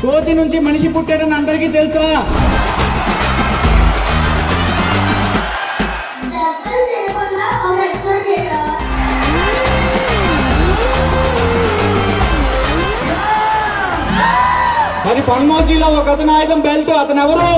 కోతి నుంచి మనిషి పుట్టాడని అందరికీ తెలుసా? మరి పన్మోజీలో ఒక అతని ఆయుధం బెల్ట్, అతను ఎవరు?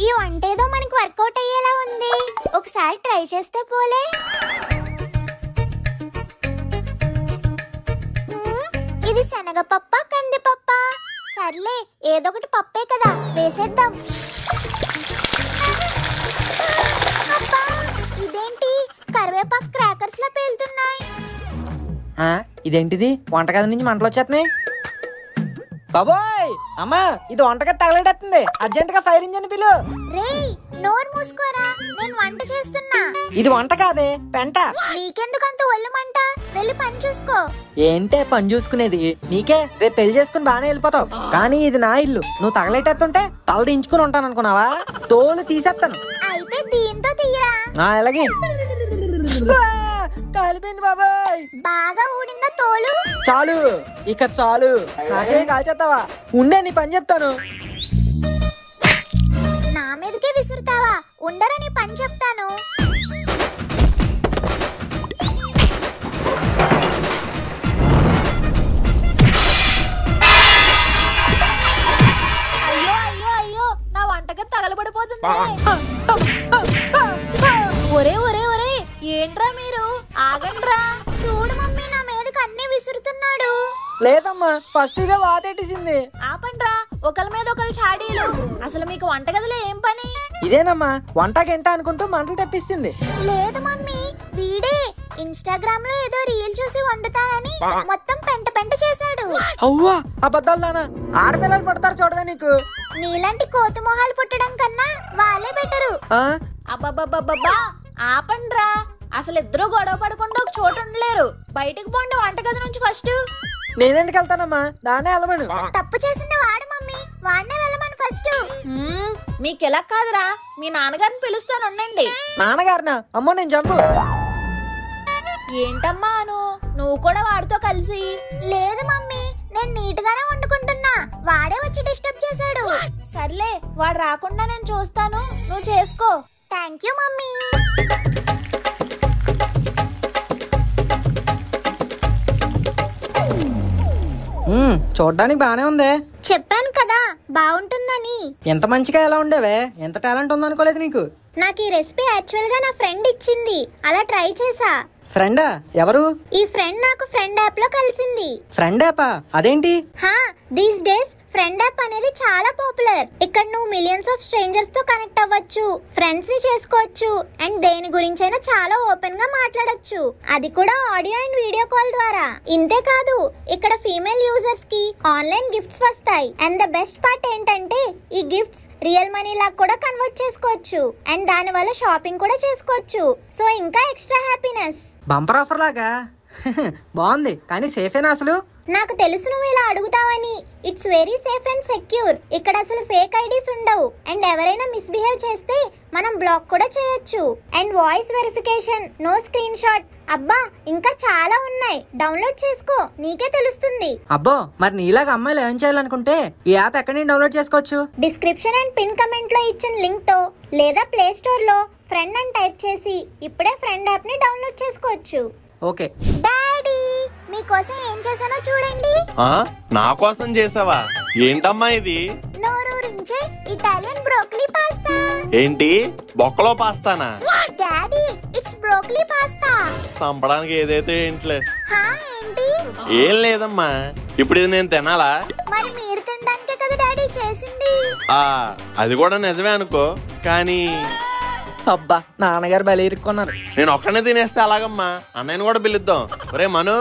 ఈ వంటేదో మనకి వర్కౌట్ అయ్యేలా ఉంది, ఒకసారి ట్రై చేస్తే పోలే. ఇది శనగపప్ప కందిపప్ప? సర్లే ఏదో ఒకటి పప్పే కదా, వేసేద్దాం. అబ్బా ఇదేంటి కరివేపాకు క్రాకర్స్ లా పేలుతున్నాయి. ఇదేంటిది వంటగది నుంచి మంటలు వచ్చేస్తున్నాయి. బాబోయ్ అమ్మా, ఇది వంటగది తగలేటట్టుంది, అర్జెంట్ గా ఫైర్ ఇంజిన్ పిలు. రేయ్ నోరు మూసుకోరా, నేను వంట చేస్తున్నా. ఇది వంట కాదే, పెంట. నీకెందుకంత ఒళ్ళు మంట, వెళ్ళి పని చూసుకో. ఏంటే పని చూసుకునేది? నీకే రేపు పెళ్లి చేసుకుని బానే వెళ్ళిపోతావు, కానీ ఇది నా ఇల్లు. నువ్వు తగలేటట్టుంటే తల దించుకుని ఉంటాను అనుకున్నావా? తోలు తీసేస్తాను. అయితే దీంతో తీయరా. ఎలాగే కాలిపోయింది బాబాయ్. బాగా ఊడిందా తోలు? చాలు ఇక చాలు, నా చేయి కాల్చేస్తావా? ఉండే నీ పని చెప్తాను. నా మీదకే విసురుతావా? ఉండరా నీ పని చెప్తాను. అయ్యో అయ్యో అయ్యో, నా వంటగది తగలబడిపోతుంది. ఒరే ఒరే ఒరే, ఏంట్రా మీరు? ఆగండ్రా. చూడు మమ్మీ, నా మీదకి అన్ని విసురుతున్నాడు. లేదమ్మా, ఫస్ట్ గా వాతేటేసింది. ఆపండ్రా, ఒకరి మీద ఒకరు చాడీలు. అసలు మీకు వంటగదిలో ఏం పని? ఇదేనమ్మా వంట గంట అనుకుంటూ మంటలు తెప్పిస్తుంది. లేదు మమ్మీ, వీడే ఇన్స్టాగ్రామ్ లో ఏదో రీల్ చూసి వండుతానని మొత్తం పెంట పెంట చేశాడు. అవ్వా అబద్ధాలు దానా, ఆడపిల్లలు పడతారు చూడదా నీకు. నీలాంటి కోతి మొహాలు పుట్టడం కన్నా వాళ్ళే బెటరు. అబ్బబ్బబ్బబ్బా, ఆపండ్రా. అసలు ఇద్దరు గొడవ పడకుండా ఒక చోటు ఉండలేరు. బయటకు పోండి వంటగది నుంచి ఫస్ట్. నేనెందుకు వెళ్తానమ్మా, దానే వెళ్ళమను. తప్పు చేసింది వాడు మమ్మీ, వాడినే వెళ్ళమని ఫస్ట్. మీకెలా కాదురా, మీ నాన్నగారిని పిలుస్తాను ఉండండి. నాన్నగారినా? అమ్మో నేను చంపు. ఏంటమ్మా అను, నువ్వు కూడా వాడితో కలిసి? లేదు మమ్మీ, నేను నీట్ గానే వండుకుంటున్నా, వాడే వచ్చి డిస్టర్బ్ చేశాడు. సర్లే, వాడు రాకుండా నేను చూస్తాను, నువ్వు చేసుకో. Thank you mummy. చూడ్డానికి బానే ఉందే. చెప్పాను కదా బాగుంటుందని. ఎంత మంచిగా ఎలా ఉండేవే, ఎంత టాలెంట్ ఉందనుకోలేదు నీకు. నాకు ఈ రెసిపీ యాక్చువల్ గా నా ఫ్రెండ్ ఇచ్చింది, అలా ట్రై చేసా. ఫ్రెండా? ఎవరు? ఈ ఫ్రెండ్ నాకు ఫ్రెండ్ యాప్ లో కలిసింది. ఫ్రెండ్ యాపా? అదేంటి? దీస్ డేస్ ఫ్రెండ్ యాప్ అనేది చాలా పాపులర్. ఇక్కడ నువ్వు మిలియన్స్ ఆఫ్ స్ట్రేంజర్స్ తో కనెక్ట్ అవ్వచ్చు, ఫ్రెండ్స్ ని చేసుకోవచ్చు, అండ్ దేని గురించైనా చాలా ఓపెన్ గా మాట్లాడొచ్చు, అది కూడా ఆడియో అండ్ వీడియో కాల్ ద్వారా. ఇంతే కాదు, ఇక్కడ ఫీమేల్ యూజర్స్ కి ఆన్లైన్ గిఫ్ట్స్ వస్తాయి. అండ్ ద బెస్ట్ పార్ట్ ఏంటంటే ఈ గిఫ్ట్స్ రియల్ మనీ లాగా కూడా కన్వర్ట్ చేసుకోవచ్చు, అండ్ దాని వల్ల షాపింగ్ కూడా చేసుకోవచ్చు. సో ఇంకా ఎక్స్ట్రా హ్యాపీనెస్. బంపర్ ఆఫర్ లాగా బాగుంది, కానీ సేఫేనా అసలు? నాకు తెలుసు నువ్వు ఇలా అడుగుతావని. It's very safe and secure. ఇక్కడ అసలు ఫేక్ ఐడీస్ ఉండవు, అండ్ ఎవరైనా మిస్బిహేవ్ చేస్తే మనం బ్లాక్ కూడా చేయొచ్చు. And voice verification, no screenshot, అబ్బా ఇంకా చాలా ఉన్నాయి. డౌన్లోడ్ చేసుకో, నీకే తెలుస్తుంది. అబ్బో, మరి నీలాగా అమ్మాయిలు ఏం చేయాలనుకుంటే ఈ యాప్ ఎక్కడి నుంచి డౌన్లోడ్ చేసుకోవచ్చు? డిస్క్రిప్షన్ అండ్ పిన్ కమెంట్ లో ఇచ్చిన లింక్ తో లేదా ప్లే స్టోర్ లో ఫ్రెండ్ అని టైప్ చేసి ఇప్పుడే ఫ్రెండ్ యాప్ ని డౌన్లోడ్ చేసుకోవచ్చు. ఓకే. డాడీ మీకోసం ఏం చేశానో చూడండి. నా కోసం చేసావా? ఏంటమ్మా ఇది? నోరూరించే ఇటాలియన్ బ్రోకలీ పాస్తా. ఏంటి, బొక్కలో పాస్తానా? Daddy it's broccoli pasta. సంపడానికి ఏదైతే ఏంట్లే. ఏంటి? ఏం లేదమ్మా, ఇప్పుడు ఇది నేను తినాలా? మరి మీరు తినడానికే కదా డాడీ చేసింది. అది కూడా నిజమే అనుకో, కానీ అబ్బా నాన్నగారు బలి ఇరుక్కున్నారు. నేను ఒక్కనే తినేస్తే అలాగమ్మా, అన్నయ్యని కూడా పిలుద్దాం. ఒరే మను,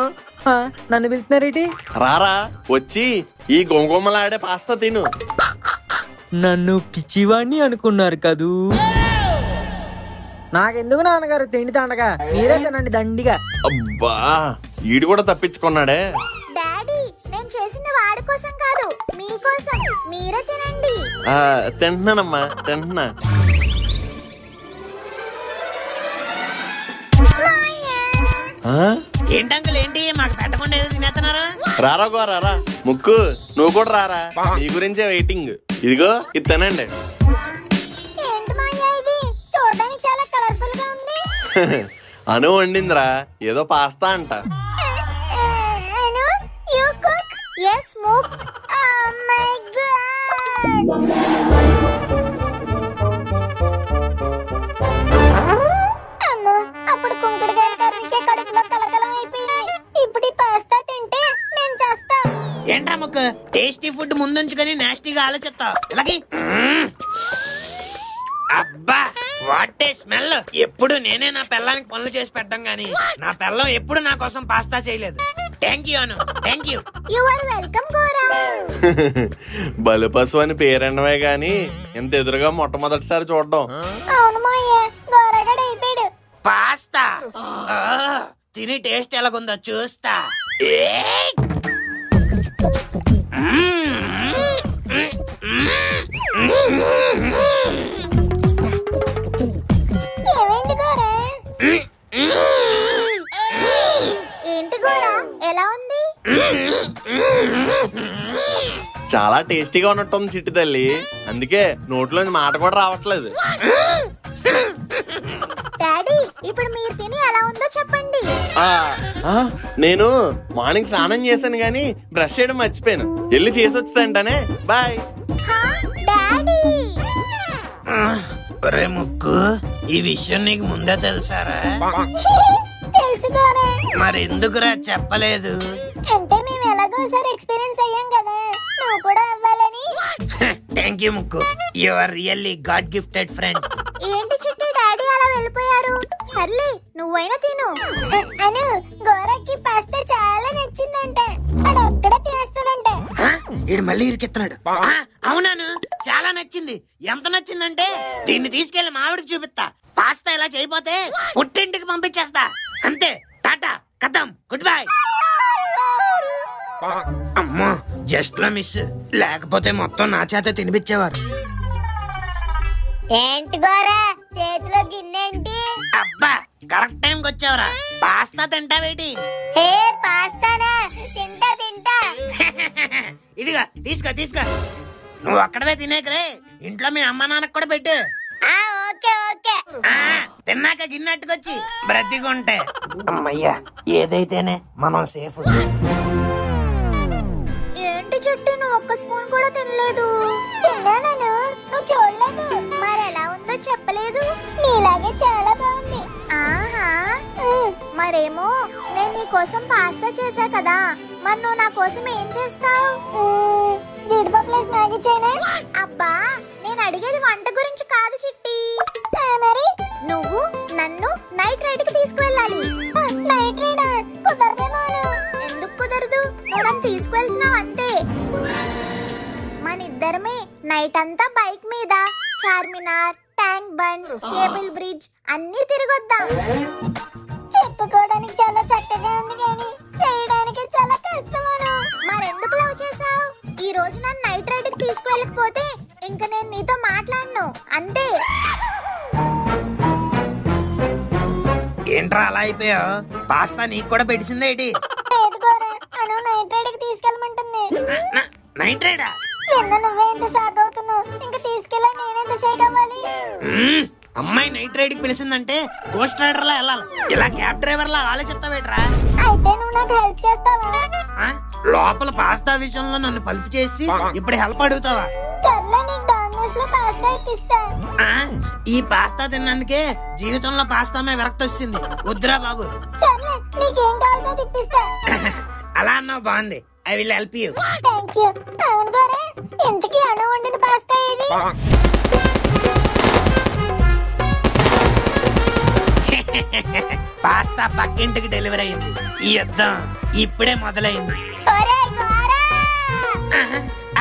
నన్ను పిలుతున్నారేటి? రారా, వచ్చి ఈ గుమగుమలాడే పాస్తా తిను. నన్ను పిచ్చివాణ్ణి అనుకున్నారు కదూ. నాకెందుకు నాన్నగారు తిండి తండగా, మీరే తినండి దండిగా. అబ్బా ఈడు కూడా తప్పించుకున్నాడే. డాడీ నేను చేసింది వాడి కోసం కాదు మీకోసం, మీరే తినండి. తింటున్నానమ్మా తింటున్నా. ఏంటంకుల్ ఏంటి మాకు పెట్టకుండా ఏదో తినేస్తున్నారు? రారా గో రారా, ముక్కు నువ్వు కూడా రారా, నీ గురించే వెయిటింగ్. ఇదిగో ఇది తినండి. ఏంటి మాయా ఇది, చూడడానికి చాలా కలర్ఫుల్ గా ఉంది. అను వండిందిరా, ఏదో పాస్తా అంట. Anu you cook? yes mook. oh my god. అమ్మో అప్పుడు కుంకుడుకాయ కర్రీకే కడుపులో కలకలం అయిపోయింది. ఇప్పుడు పాస్తా తింటే నేను చేస్తా. ఏంట్రా ముక్కు టేస్టీ ఫుడ్ ముందుంచుకొని నాస్టీగా ఆలోచిస్తావు? ఇలాగే అబ్బా వాట్ ఏ స్మెల్. ఎప్పుడు నేనే నా పిల్లానికి పనులు చేసి పెట్టడం గానీ నా పిల్లం ఎప్పుడు నా కోసం పాస్తా చేయలేదు. Thank you Anu, thank you. You are welcome Gora. బలుపసు అని పేరెండమే గాని ఇంత ఎదురుగా మొట్టమొదటిసారి చూడడం. అవును మాయా, గోరగడ అయిపోయాడు. పాస్తా తిని టేస్ట్ ఎలాగుందో చూస్తా. ఏమైంది గోరా? ఏంటి గోరా ఎలా ఉంది? చాలా టేస్టీగా ఉన్నట్టుంది చిట్టి తల్లి, అందుకే నోట్లోని మాట కూడా రావట్లేదు. డాడీ ఇప్పుడు మీరు తిని ఎలా ఉందో చెప్పండి. నేను మార్నింగ్ స్నానం చేశాను గాని బ్రష్ చేయడం మర్చిపోయాను. వెళ్ళి చేసి వచ్చేదంటానే. బాయ్. డాడీ ఒరే ముక్కు ఈ విషయం నీకు ముందే తెలుసారా? తెలుసుకోరా. మరి ఎందుకురా చెప్పలేదు? అంటే మేము ఎలాగో ఒకసారి ఎక్స్పీరియన్స్ అయ్యాం కదా, నువ్వు కూడా అవ్వాలని. థ్యాంక్ యూ ముక్కు, you are really god gifted friend. ఏంటి చిట్టి డాడీ అలా వెళ్ళిపోయారు? సర్లే నువ్వైనా తిను. అను గోరాకి పాస్తా చాలా నచ్చిందంట, అక్కడ ఒక్కడ తినేస్తాడంట. ఈడు మళ్ళీ ఇరికెత్తున్నాడు. అవునాను చాలా నచ్చింది. ఎంత నచ్చిందంటే దీన్ని తీసుకెళ్లి మావిడికి చూపిస్తా. పాస్తా ఇలా చేయపోతే పుట్టింటికి పంపించేస్తా. అంతే, టాటా కథం, గుడ్ బై. అమ్మో జస్ట్ లో మిస్, లేకపోతే మొత్తం నా చేత తినిపించేవారు. ఏంటి గోరా చేతిలో గిన్నెంటి? అబ్బా కరెక్ట్ టైం కి వచ్చావురా. పాస్తా తింటావేటి? హే పాస్తానా, తింటా తింటా. ఇదిగా తీసుకో తీసుకో. నువ్వు అక్కడవే తినేకరే, ఇంట్లో మీ అమ్మ నాన్నకు కూడా పెట్టు. Okay okay. తిన్నాక గిన్నెట్టుకొచ్చి బ్రతికుంటే. అమ్మయ్యా ఏదైతేనే మనం సేఫ్. ఏంటి చెట్టు నువ్వు ఒక్క స్పూన్ కూడా తినలేదు? తిన్నాను, నువ్వు చూడలేదు. మరి ఎలా ఉందో చెప్పలేదు. నీలాగే చాలా బాగుంది. ఆహా మరేమో నేను నీ కోసం పాస్తా చేసా కదా, మరి నువ్వు నా కోసం ఏం చేస్తావు? జీడిపప్పులు మ్యాగీ చేయనా? అబ్బా నేను అడిగేది వంట గురించి కాదు చిట్టి. మరి నువ్వు నన్ను నైట్ రైడ్ కి తీసుకువెళ్ళాలి. నైట్ రైడా? కుదరదేమో. ఎందుకు కుదరదు? నువ్వు నన్ను తీసుకువెళ్తున్నావు అంతే. మనిద్దరమే నైట్ అంతా బైక్ మీద Charminar, tank bund, cable bridge అన్ని తిరగొద్దాం. చెప్పుకోవడానికి చాలా చక్కగా ఉంది కానీ చేయడానికి చాలా కష్టమను. మరెందుకు లవ్ చేసావు? ఈ రోజు నన్ను నైట్ రైడ్ కి తీసుకువెళ్ళకపోతే ఇంకా నేను నీతో మాట్లాడను అంతే. ఏంట్రా అలా అయిపోయావు? పాస్తా నీకు కూడా పెట్టిందేటి? లేదు గోరా, అను నైట్ రైడ్ కి తీసుకెళ్ళమంటుంది. నైట్ రైడా? నిన్న నువ్వే ఎంత షాక్ అవుతున్నావు, ఇంకా తీసుకెళ్ళా నేనెంత షేక్ అవ్వాలి? అమ్మాయి నైట్ రైడ్ కి పిలిచిందంటే గోస్ట్ రైడర్ లా వెళ్ళాలి. ఇలా క్యాబ్ డ్రైవర్ లా ఆలోచిస్తావేట్రా? అయితే నువ్వు నాకు హెల్ప్ చేస్తావా? లోపల పాస్తా విషయంలో నన్ను పలుపు చేసి ఇప్పుడు హెల్ప్ అడుగుతావా? సర్లే నీకు డామినోస్ లో పాస్తా ఇప్పిస్తా. ఈ పాస్తా తిన్నందుకే జీవితంలో పాస్తా మీద విరక్తి వచ్చింది. వద్దురా బాబు. సర్లే నీకేం కావాలో తిప్పిస్తా. అలా అన్నావు, బాగుంది. I will help you. Thank you. అవును గోరే, ఇంతకీ అను వండిన పాస్తా ఏది? పాస్తా పక్కింటికి డెలివరీ అయింది. ఈ యుద్ధం ఇప్పుడే మొదలైంది. ఒరే గోరా,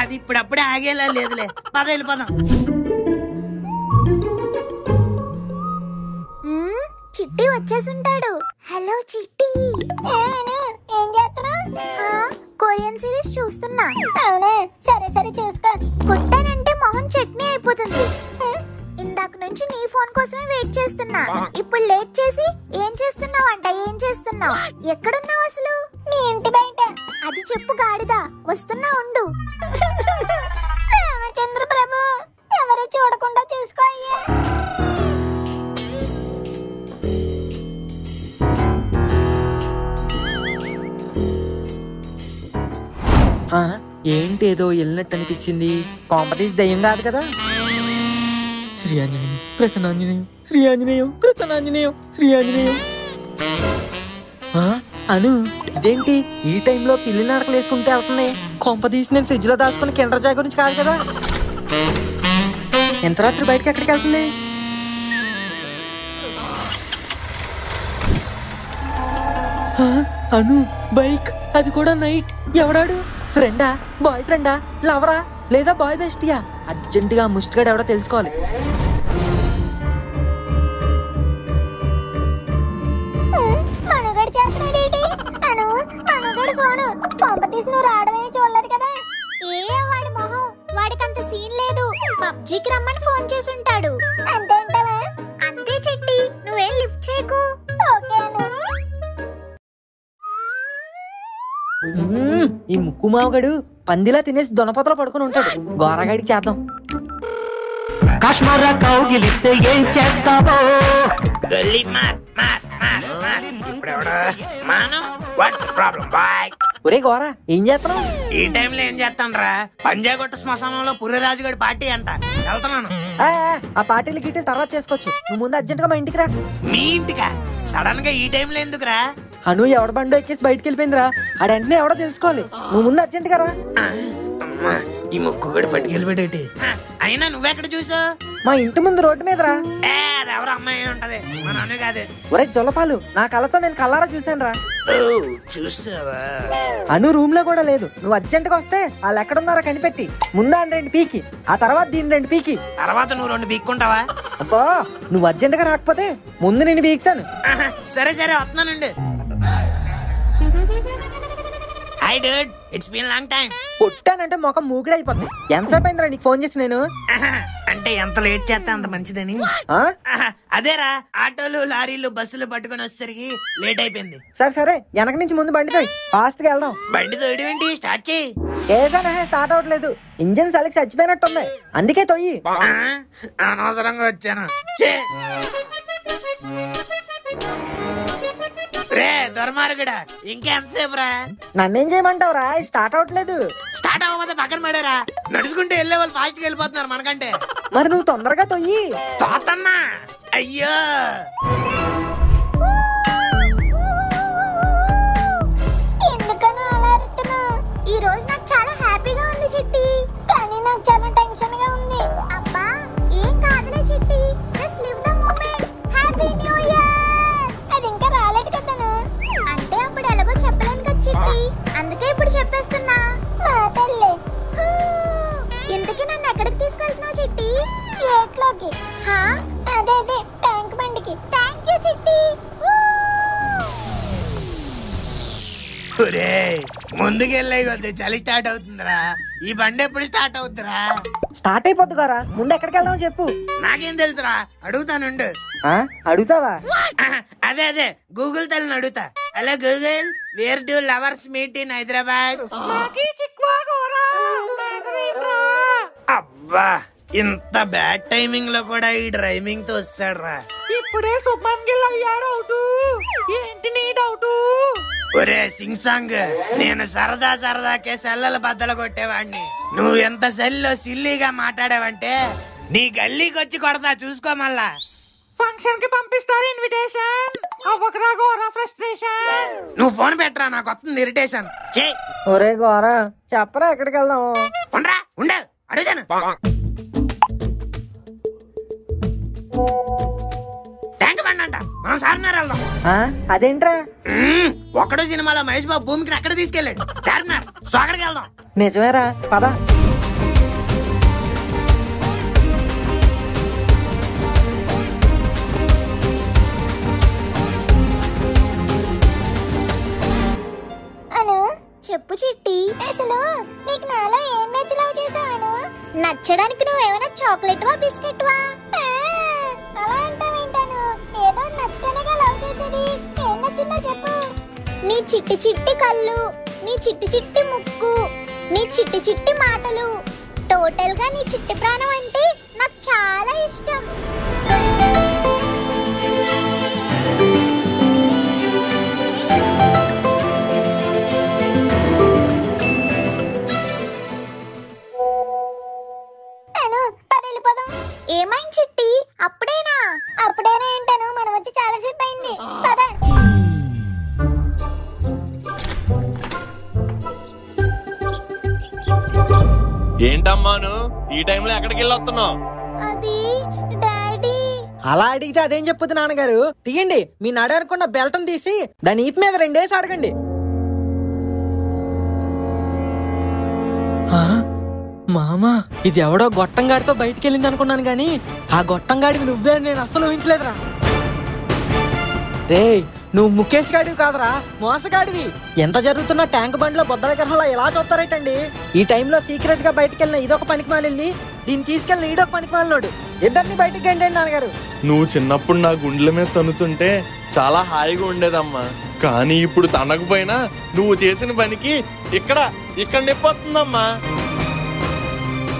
అది ఇప్పుడప్పుడే ఆగేలా లేదులే, పద వెళ్ళిపోదాం. చిట్టి వచ్చేసుంటాడు. హలో చిట్టి. ఏం చేస్తున్నావు? కొరియన్ సిరీస్ చూస్తున్నా. అవునా, సరే సరే చూసుకో. కొట్టానంటే మొహం చట్నీ అయిపోతుంది. ఇందాక నుంచి నీ ఫోన్ కోసమే వెయిట్ చేస్తున్నా. ఇప్పుడు లేట్ చేసి ఏం చేస్తున్నావు అంట? ఏం చేస్తున్నావు? ఎక్కడున్నావు అసలు? నీ ఇంటి బయట. అది చెప్పు గాడిదా, వస్తున్నా ఉండు. రామచంద్ర ప్రభు, ఎవరు చూడకుండా చూసుకో. ఏంటి ఏదో వెళ్ళినట్టు అనిపించింది? కాంపిటీషన్ దయ్యం కాదు కదా? శ్రీ ఆంజనేయం ప్రసన్నాంజనేయం, శ్రీ ఆంజనేయం ప్రసన్నాంజనేయం, శ్రీ ఆంజనేయం. అను, ఇదేంటి ఈ టైంలో పిల్లి నడకలు వేసుకుంటే వెళ్తుంది? కొంపదీసి నేను ఫ్రిడ్జ్ లో దాచుకుని కిండర్ జాయ్ గురించి కాదు కదా? ఎంత రాత్రి బయటకి ఎక్కడికి వెళ్తుంది? అను బైక్, అది కూడా నైట్. ఎవడాడు? ఫ్రెండా, బాయ్ ఫ్రెండా, లవరా, లేదా బాయ్ బెస్టియా? అర్జెంటుగా ముష్టిగాడు ఎవడో తెలుసుకోవాలి. వాడికంత సీన్ లేదు. పబ్జీకి రమ్మని ఫోన్ చేసి ఉంటాడు. అంతేంటవా? అంతే చెట్టి, నువ్వేం లిఫ్ట్ చేయకు. ఈ ముక్కు మావగాడు పందిలా తినేసి దొనపతలో పడుకుని ఉంటాడు. గోరగాడికి చేద్దాం. కాశ్మీర కౌగిలిస్తే ఏం చేస్తావో? ఒరే గోరా, ఏం చేస్తున్నావు? ఈ టైంలో ఏం చేస్తాను రా? పంజాగొట్ట శ్మశానంలో పుర్రరాజుగడి పార్టీ అంట, వెళ్తున్నాను. ఆ పార్టీలు గిటీలు తర్వాత చేసుకోవచ్చు. నువ్వు ముందు అర్జెంట్ గా మా ఇంటికి రా. మీ ఇంటికా? సడన్ గా ఈ టైంలో ఎందుకురా? అను ఎవడ బండో ఎక్కేసి బయటకు వెళ్ళిపోయిందిరా. ఆడెంటనే ఎవడో తెలుసుకోవాలి. నువ్వు ముందు అర్జెంట్ గా రా. ఈ ముక్కు కూడా పట్టుకెళ్ళిపెట్టి. అయినా నువ్వెక్కడ చూసావు? మా ఇంటి ముందు రోడ్డు మీదరా. అది ఎవరు అమ్మాయి ఉంటది, మా నాన్న కాదు. ఒరే జొల్లపాలు, నా కళ్ళతో నేను కల్లారా చూసాను రా. చూసావా? అను రూమ్ లో కూడా లేదు. నువ్వు అర్జెంట్ గా వస్తే వాళ్ళు ఎక్కడున్నారా కనిపెట్టి ముందు ఆయన 2 పీకి, ఆ తర్వాత దీని 2 పీకి, తర్వాత నువ్వు 2 పీక్కుంటావా? అబ్బా, నువ్వు అర్జెంట్ గా రాకపోతే ముందు నేను పీకుతాను. సరే సరే వస్తున్నానండి. Hi dude, it's been long time. కొట్టానంటే మొఖం మూకిడైపోతుంది. ఎంతసేపు అయిందిరా నీకు ఫోన్ చేసి నేను? అంటే ఎంత లేట్ చేస్తే అంత మంచిదని. అదేరా, ఆటోలు లారీలు బస్సులు పట్టుకుని వచ్చేసరికి లేట్ అయిపోయింది. సరే సరే, వెనక నుంచి ముందు బండి తోయి, ఫాస్ట్ గా వెళ్దాం. బండి తోయడం ఏంటి? స్టార్ట్ చేయి. చేసానే, స్టార్ట్ అవట్లేదు. ఇంజిన్ సలికి చచ్చిపోయినట్టుంది, అందుకే తొయ్యి. అనవసరంగా వచ్చాను. రే దుర్మార్గుడా, ఇంకెంతసేపు రా? నన్నేం చేయమంటావురా? స్టార్ట్ అవట్లేదు. స్టార్ట్ అవ్వకపోతే పక్కన పడారా? నడుచుకుంటే వెళ్ళే వాళ్ళు ఫాస్ట్ గా వెళ్ళిపోతున్నారు మనకంటే. మరి నువ్వు తొందరగా తొయ్యి. తోతన్నా, అయ్యో ఎందుకనో అలా అరుస్తున్నావు? ఈ రోజు నాకు చాలా హ్యాపీగా ఉంది చిట్టి, కానీ నాకు చాలా టెన్షన్ గా ఉంది. అబ్బా ఏం కాదులే చిట్టి, just live the moment. Happy New Year. అది ఇంకా రాలేదు కదను. అంటే అప్పుడు ఎలాగో చెప్పలేను కదా చిట్టి, అందుకే ఇప్పుడు చెప్పేస్తున్నా. మా తల్లి, ఇంతకీ నన్ను ఎక్కడికి తీసుకెళ్తున్నావు చిట్టి? ఏట్లోకి. అదే అదే, ట్యాంక్ బండికి. థ్యాంక్ యూ చిట్టి. ముందుకెళ్ళే కొద్ది చలి స్టార్ట్ అవుతుందిరా. ఈ బండి ఎప్పుడు స్టార్ట్ అవుతురా? స్టార్ట్ అయిపోద్దు గారా. ముందు ఎక్కడికి వెళ్దాం చెప్పు. నాకేం తెలుసురా, అడుగుతానుండు. అడుగుతావా? అదే అదే, గూగుల్ తల్లిని అడుగుతా. Hello Google, wear do lovers meet in Hyderabad? అబ్బా, ఇంత బ్యాడ్ టైమింగ్ లో కూడా ఈ డ్రైవింగ్ తో వస్తాడు రా. ఇప్పుడే శుభ్మన్ గిల్ అయ్యాడు అవుటు. ఏంటి నీ డౌటు? ఒరే సింగ్ సాంగ్, నేను సరదాకే సెల్లల బద్దలు కొట్టేవాడిని. నువ్వు ఎంత సెల్లో సిల్లీగా మాట్లాడావంటే నీ గల్లీకి వచ్చి కొడతా, చూసుకో. మళ్ళా ఫంక్షన్ కి పంపిస్తారు ఇన్విటేషన్. అవ్వకరా గోరా ఫ్రస్ట్రేషన్. నువ్వు ఫోన్ పెట్టరా, నాకు వస్తుంది ఇరిటేషన్. ఒరే గోరా, చెప్పరా ఎక్కడికి వెళ్దాం? ఉండరా, ఉండు, అడుగుతాను. ట్యాంక్ బండి అంట, మనం చార్మినార్ వెళ్దాం. అదేంట్రా? ఒక్కడో సినిమాలో మహేష్ బాబు భూమికి అక్కడ తీసుకెళ్ళాడు. చార్మినార్, సో అక్కడికి వెళ్దాం. నిజమేరా, పద. నచ్చడానికి నువ్వేమైనా చాక్లెట్ వా బిస్కెట్ వా? అలా అంటావేంటాను? ఏదో నచ్చితేనేగా లవ్ చేసేది. ఏం నచ్చిందో చెప్పు. నీ చిట్టి చిట్టి కళ్ళు, నీ చిట్టి చిట్టి ముక్కు, నీ చిట్టి చిట్టి మాటలు, టోటల్ గా నీ చిట్టి ప్రాణం అంటే నాకు చాలా ఇష్టం. ఏమైంది చిట్టి? అప్పుడేనా? అప్పుడేనా ఏంటాను? మనం వచ్చి చాలా సేపు అయింది. ఏంటమ్మాను ఈ టైంలో ఎక్కడికి వెళ్ళొస్తున్నావు? అది డాడీ. అలా అడిగితే అదేం చెప్పుద్ది నాన్నగారు. తీయండి మీ నడనుకున్న బెల్టం తీసి దాని ఈపు మీద 2 వేసి అడగండి. మామా, ఇది ఎవడో గొట్టంగాడితో బయటికి వెళ్ళింది అనుకున్నాను గాని ఆ గొట్టంగాడికి నువ్వే నేను అస్సలు ఊహించలేదురా. రే, నువ్వు ముఖేష్ గాడివి కాదురా, మోసగాడివి. ఎంత జరుగుతున్నా ట్యాంక్ బండ్ లో బొద్ద విగ్రహంలో ఎలా చూస్తారేటండి? ఈ టైంలో సీక్రెట్ గా బయటకు వెళ్ళిన ఇదొక పనికి మాలింది, దీన్ని తీసుకెళ్ళిన ఈడొక పనికి మాలినోడు. ఇద్దరిని బయటకు ఏంటండి నాన్నగారు? నువ్వు చిన్నప్పుడు నా గుండెల మీద తన్నుతుంటే చాలా హాయిగా ఉండేదమ్మా. కానీ ఇప్పుడు తనకపోయినా నువ్వు చేసిన పనికి ఇక్కడ నొప్పొస్తుందమ్మా.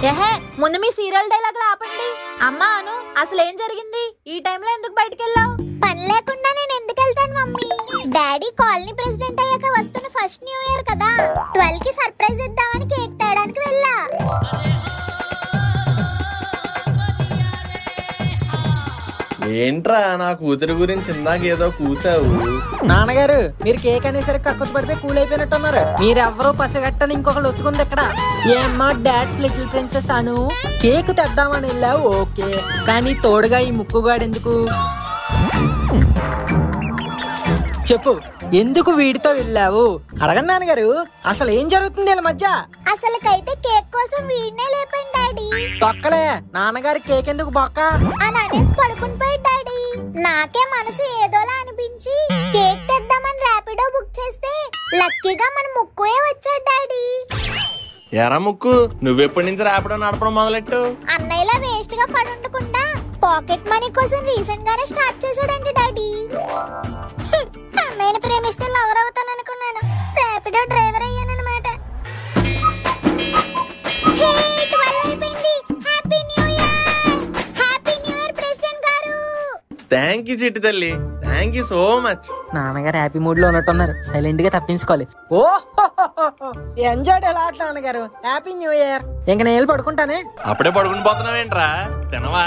ఏహే, ముందు మీ సీరియల్ డైలాగ్ ఆపండి. అమ్మా అను, అసలు ఏం జరిగింది? ఈ టైంలో ఎందుకు బయటికి వెళ్ళావు? పని లేకుండా నేను ఎందుకు వెళ్తాను మమ్మీ? డాడీ కాలనీ ప్రెసిడెంట్ అయ్యాక వస్తున్న ఫస్ట్ న్యూ ఇయర్ కదా, 12 కి సర్ప్రైజ్ ఇద్దామని కేక్ తేయడానికి వెళ్ళా. ఏంట్రా నా కూతురు గురించి ఇందాక ఏదో కూసావు? నాన్నగారు, మీరు కేక్ అనేసరికి కక్కుతు పడిపోయి కూల్ అయిపోయినట్టున్నారు. మీరెవ్వరూ పసిగట్టని ఇంకొకళ్ళు వస్తుంది ఇక్కడ. ఏమ్మా డాడ్స్ లిటిల్ ప్రిన్సెస్ అను, కేక్ తెద్దామని వెళ్ళావు ఓకే, కానీ తోడుగా ఈ ముక్కుగాడు ఎందుకు చెప్పు? ఎందుకు వీడితో వెళ్ళావు? అడగండి నాన్నగారు, అసలు ఏం జరుగుతుంది వీళ్ళ మధ్య? అసలుకైతే కేక్ కోసం వీడినే లేపండి డాడీ. తొక్కలే, నాన్నగారి కేక్ ఎందుకు బొక్క అని అనేసి పడుకుని పోయి డాడీ. నాకే మనసు ఏదోలా అనిపించి కేక్ తెద్దామని ర్యాపిడో బుక్ చేస్తే లక్కీగా మన ముక్కుయే వచ్చాడు డాడీ. ఎరా ముక్కు, నువ్వెప్పటి నుంచి ర్యాపిడో నడపడం మొదలెట్టు? అన్నయ్యలా వేస్ట్ గా పడుండకుండా పాకెట్ మనీ కోసం రీసెంట్ గానే స్టార్ట్ చేశాడంటే డాడీ. అమ్మాయిని ప్రేమిస్తే లవర్ అవుతాను అనుకున్నాను, ర్యాపిడో డ్రైవర్ అయ్యానన్నమాట. థ్యాంక్ యూ చిట్టి తల్లి, థ్యాంక్ యూ సో మచ్. నాన్నగారు హ్యాపీ మూడ్ లో ఉన్నట్టున్నారు, సైలెంట్ గా తప్పించుకోవాలి. ఓ ఎంజాయ్ ఎలా అట్లా నాన్నగారు, హ్యాపీ న్యూ ఇయర్. ఇంక నేను పడుకుంటానే. అప్పుడే పడుకుని పోతున్నావేంట్రా? తినవా?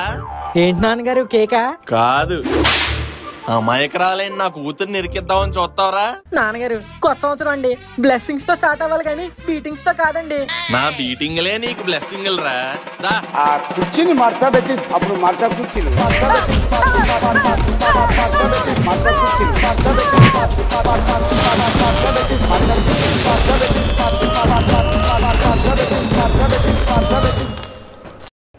ఏంటి నాన్నగారు, కేకా? కాదు, అమాయకరాలైన నా కూతురు నిరికిద్దామని చూస్తావరా? నాన్నగారు, కొత్త సంవత్సరం అండి, బ్లెస్సింగ్స్ తో స్టార్ట్ అవ్వాలి కానీ బీటింగ్స్ తో కాదండి. నా బీటింగ్లే నీకు బ్లెస్సింగ్ రా. ఆ కుర్చీని మార్చబెట్టి అప్పుడు మార్చా కుర్చీలు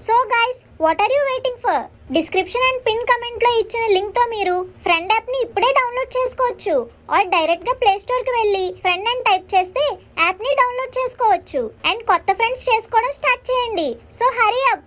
so guys, what are you waiting for? Description and pin comment లో ఇచ్చిన లింక్ తో మీరు ఫ్రెండ్ యాప్ ని ఇప్పుడే డౌన్లోడ్ చేసుకోవచ్చు. ఆర్ డైరెక్ట్ గా ప్లే స్టోర్ కి వెళ్ళి ఫ్రెండ్ అని టైప్ చేస్తే యాప్ ని డౌన్లోడ్ చేసుకోవచ్చు. అండ్ కొత్త ఫ్రెండ్స్ చేసుకోవడం స్టార్ట్ చేయండి. So hurry up.